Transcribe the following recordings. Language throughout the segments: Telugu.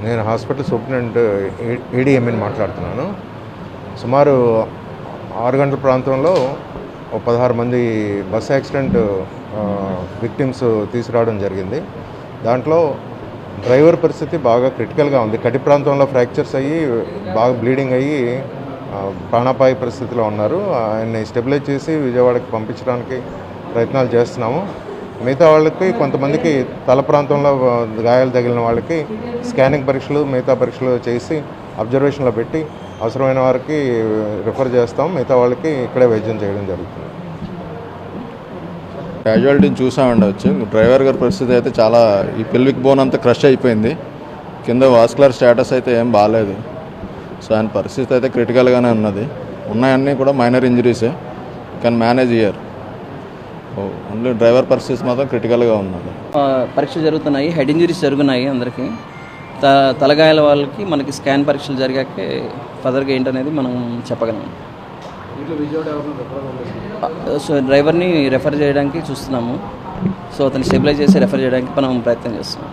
నేను హాస్పిటల్ సూపరింటెండెంట్ ఏడీఎంని మాట్లాడుతున్నాను. సుమారు 6 గంటల ప్రాంతంలో 16 మంది బస్ యాక్సిడెంట్ విక్టిమ్స్ తీసుకురావడం జరిగింది. దాంట్లో డ్రైవర్ పరిస్థితి బాగా క్రిటికల్గా ఉంది. కటి ప్రాంతంలో ఫ్రాక్చర్స్ అయ్యి బాగా బ్లీడింగ్ అయ్యి ప్రాణాపాయ పరిస్థితిలో ఉన్నారు. ఆయన్ని స్టెబిలైజ్ చేసి విజయవాడకి పంపించడానికి ప్రయత్నాలు చేస్తున్నాము. మిగతా వాళ్ళకి కొంతమందికి తల ప్రాంతంలో గాయాలు తగిలిన వాళ్ళకి స్కానింగ్ పరీక్షలు మిగతా పరీక్షలు చేసి అబ్జర్వేషన్లో పెట్టి అవసరమైన వారికి రిఫర్ చేస్తాం. మిగతా వాళ్ళకి ఇక్కడే వైద్యం చేయడం జరుగుతుంది. క్యాజువాలిటీని చూసా ఉండవచ్చు. డ్రైవర్ గారి పరిస్థితి అయితే చాలా, ఈ పెల్విక్ బోన్ అంతా క్రష్ అయిపోయింది. కింద వాస్కులర్ స్టేటస్ అయితే ఏం బాగాలేదు. సో ఆయన పరిస్థితి అయితే క్రిటికల్గానే ఉన్నది. ఉన్నాయన్నీ కూడా మైనర్ ఇంజరీసే, కానీ మేనేజ్ అయ్యారు. ఓన్లీ డ్రైవర్ పరిస్థితి మాత్రం క్రిటికల్గా ఉన్నది. పరీక్షలు జరుగుతున్నాయి, హెడ్ ఇంజరీస్ జరుగుతున్నాయి అందరికీ. తలగాయాల వాళ్ళకి మనకి స్కాన్ పరీక్షలు జరిగాకే ఫర్దర్గా ఏంటనేది మనం చెప్పగలం. సో డ్రైవర్ని రెఫర్ చేయడానికి చూస్తున్నాము. సో అతన్ని స్టెబిలైజ్ చేసి రెఫర్ చేయడానికి మనం ప్రయత్నం చేస్తున్నాం.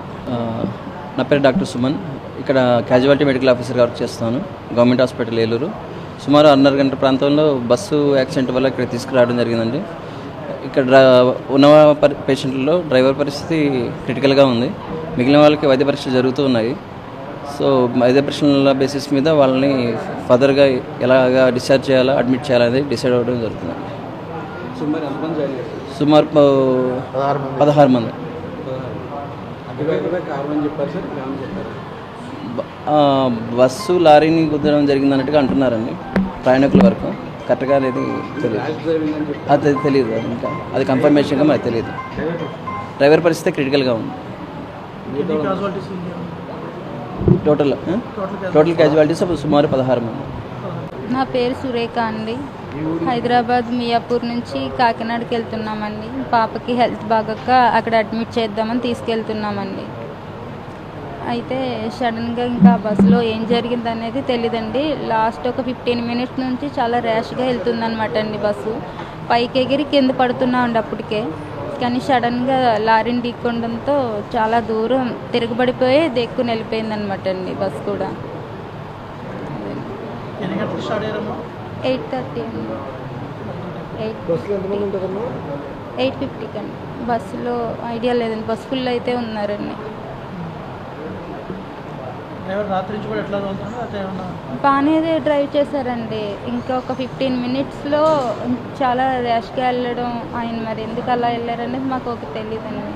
నా పేరు డాక్టర్ సుమన్. ఇక్కడ క్యాజువాలిటీ మెడికల్ ఆఫీసర్గా వర్క్ చేస్తాను, గవర్నమెంట్ హాస్పిటల్ ఏలూరు. సుమారు 1.5 గంటల ప్రాంతంలో బస్సు యాక్సిడెంట్ వల్ల ఇక్కడ తీసుకురావడం జరిగిందండి. ఇక్కడ ఉన్న పేషెంట్లలో డ్రైవర్ పరిస్థితి క్రిటికల్గా ఉంది. మిగిలిన వాళ్ళకి వైద్య పరీక్షలు జరుగుతూ ఉన్నాయి. సో వైద్య పరీక్షల బేసిస్ మీద వాళ్ళని ఫర్దర్గా ఎలాగా డిశ్చార్జ్ చేయాలా, అడ్మిట్ చేయాలనేది డిసైడ్ అవ్వడం జరుగుతుంది. సుమారు 16 మంది. బస్సు లారీని గుద్దడం జరిగిందన్నట్టుగా అంటున్నారండి ప్రయాణికుల వరకు. కరెక్ట్గా అనేది అది తెలియదు, ఇంకా అది కన్ఫర్మేషన్గా మనకు తెలియదు. డ్రైవర్ పరిస్థితి క్రిటికల్గా ఉంది. టోటల్ క్యాజువాలిటీస్ సుమారు 16 మంది. నా పేరు సురేఖ అండి. హైదరాబాద్ మియాపూర్ నుంచి కాకినాడకి వెళ్తున్నామండి. పాపకి హెల్త్ బాగోక అక్కడ అడ్మిట్ చేద్దామని తీసుకెళ్తున్నామండి. అయితే సడన్గా ఇంకా బస్సులో ఏం జరిగింది అనేది తెలియదండి. లాస్ట్ ఒక 15 మినిట్స్ నుంచి చాలా ర్యాష్గా వెళ్తుందనమాట అండి బస్సు. పైకి ఎగిరి కింద పడుతున్నామండి అప్పటికే. కానీ సడన్గా లారీని ఢీకొనడంతో చాలా దూరం తిరగబడిపోయి దెక్కుని వెళ్ళిపోయిందనమాట అండి బస్సు కూడా. 8:30 అండి. 8:50 అండి. బస్సులో ఐడియా లేదండి, బస్సు ఫుల్ అయితే ఉన్నారండి. బాగానే డ్రైవ్ చేశారండి. ఇంకా ఒక 15 మినిట్స్లో చాలా ర్యాష్గా వెళ్ళడం, ఆయన మరి ఎందుకు అలా వెళ్ళారనేది మాకు తెలియదండి.